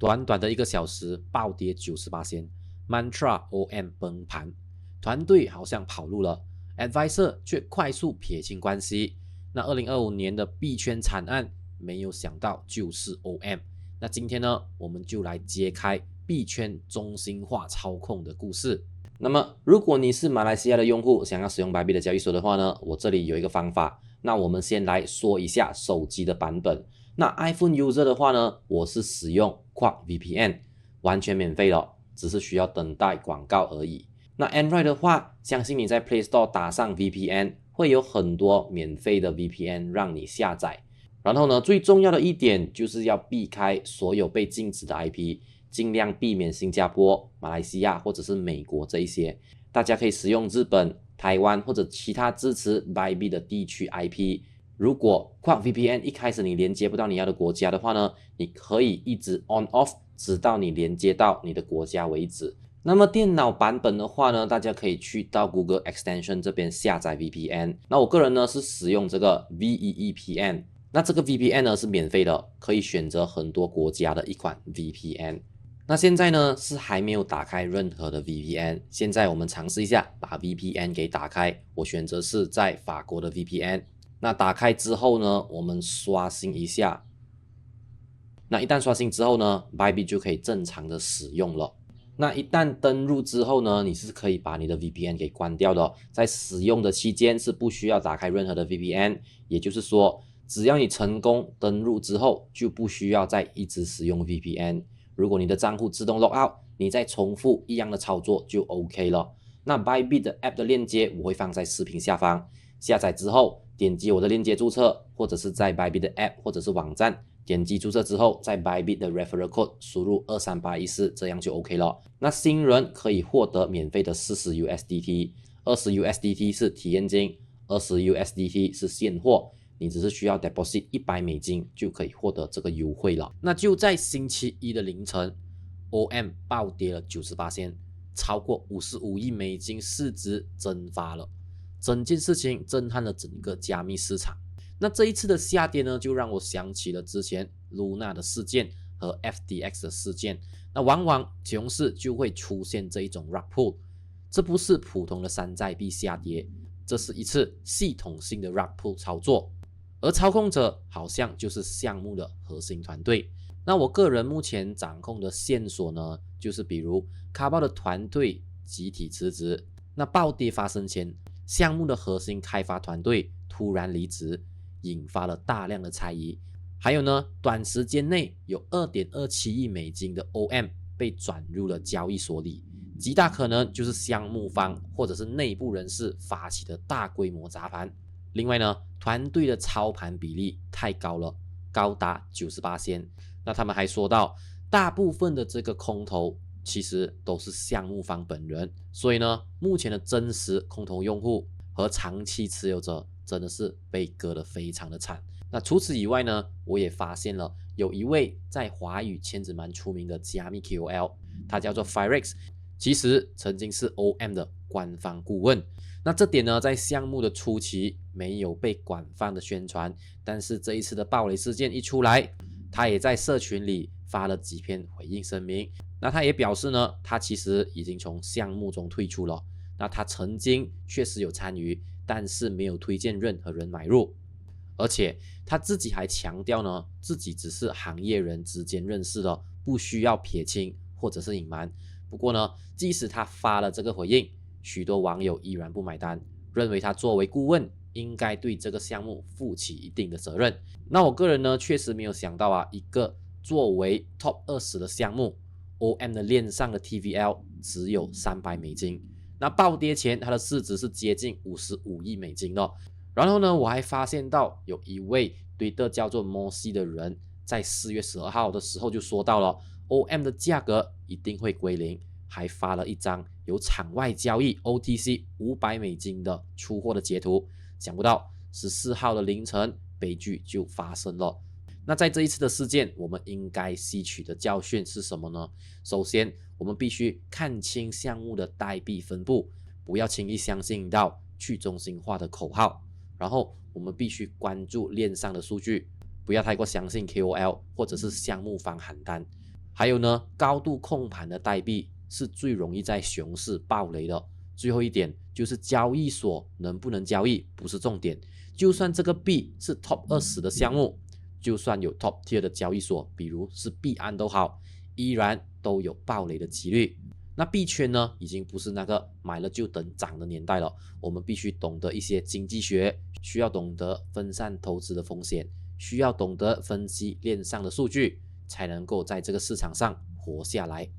短短的1个小时暴跌98%，Mantra OM 崩盘，团队好像跑路了 ，Advisor 却快速撇清关系。那2025年的币圈惨案，没有想到就是 OM。那今天呢，我们就来揭开币圈中心化操控的故事。那么，如果你是马来西亚的用户，想要使用Bybit的交易所的话呢，我这里有一个方法。那我们先来说一下手机的版本。那 iPhone user 的话呢，我是使用 Quark VPN， 完全免费的，只是需要等待广告而已。那 Android 的话，相信你在 Play Store 打上 VPN， 会有很多免费的 VPN 让你下载。然后呢，最重要的一点就是要避开所有被禁止的 IP， 尽量避免新加坡、马来西亚或者是美国这一些。大家可以使用日本、台湾或者其他支持 Bybit 的地区 IP。如果 Quark VPN 一开始你连接不到你要的国家的话呢，你可以一直 on off 直到你连接到你的国家为止。那么电脑版本的话呢，大家可以去到 Google Extension 这边下载 VPN。那我个人呢是使用这个 VEEPN。那这个 VPN 呢是免费的，可以选择很多国家的一款 VPN。那现在呢是还没有打开任何的 VPN， 现在我们尝试一下把 VPN 给打开，我选择是在法国的 VPN。那打开之后呢，我们刷新一下。那一旦刷新之后呢 ，Bybit 就可以正常的使用了。那一旦登录之后呢，你是可以把你的 VPN 给关掉的，在使用的期间是不需要打开任何的 VPN， 也就是说，只要你成功登录之后，就不需要再一直使用 VPN。如果你的账户自动 log out， 你再重复一样的操作就 OK 了。那 Bybit 的 App 的链接我会放在视频下方，下载之后点击我的链接注册，或者是在 Bybit 的 App 或者是网站点击注册之后，在 Bybit 的 Referral Code 输入23814，这样就 OK 了。那新人可以获得免费的40 USDT， 20 USDT 是体验金，20 USDT 是现货。你只是需要 deposit 100美金就可以获得这个优惠了。那就在星期一的凌晨 ，OM 暴跌了98%，超过55亿美金市值蒸发了。整件事情震撼了整个加密市场。那这一次的下跌呢，就让我想起了之前 Luna 的事件和 FTX 的事件。那往往熊市就会出现这一种 rug pull， 这不是普通的山寨币下跌，这是一次系统性的 rug pull 操作。而操控者好像就是项目的核心团队。那我个人目前掌控的线索呢，就是比如卡包的团队集体辞职，那暴跌发生前，项目的核心开发团队突然离职，引发了大量的猜疑。还有呢，短时间内有 2.27 亿美金的 OM 被转入了交易所里，极大可能就是项目方或者是内部人士发起的大规模砸盘。另外呢，团队的操盘比例太高了，高达 98%。那他们还说到，大部分的这个空头其实都是项目方本人，所以呢，目前的真实空头用户和长期持有者真的是被割得非常的惨。那除此以外呢，我也发现了有一位在华语圈子蛮出名的加密 KOL， 他叫做 Firex， 其实曾经是 OM 的官方顾问。那这点呢，在项目的初期没有被广泛的宣传，但是这一次的暴雷事件一出来，他也在社群里发了几篇回应声明。那他也表示呢，他其实已经从项目中退出了。那他曾经确实有参与，但是没有推荐任何人买入。而且他自己还强调呢，自己只是行业人之间认识的，不需要撇清或者是隐瞒。不过呢，即使他发了这个回应，许多网友依然不买单，认为他作为顾问应该对这个项目负起一定的责任。那我个人呢，确实没有想到啊，一个作为 Top 20的项目 ，OM 的链上的 TVL 只有300美金。那暴跌前，它的市值是接近55亿美金的。然后呢，我还发现到有一位对的叫做 Mossy 的人，在4月12号的时候就说到了 OM 的价格一定会归零。还发了一张有场外交易 OTC 500美金的出货的截图，想不到14号的凌晨，悲剧就发生了。那在这一次的事件，我们应该吸取的教训是什么呢？首先，我们必须看清项目的代币分布，不要轻易相信到去中心化的口号。然后，我们必须关注链上的数据，不要太过相信 KOL 或者是项目方喊单。还有呢，高度控盘的代币是最容易在熊市爆雷的。最后一点就是交易所能不能交易不是重点，就算这个币是 Top 20的项目，就算有 Top Tier 的交易所，比如是币安都好，依然都有爆雷的几率。那币圈呢，已经不是那个买了就等涨的年代了，我们必须懂得一些经济学，需要懂得分散投资的风险，需要懂得分析链上的数据，才能够在这个市场上活下来。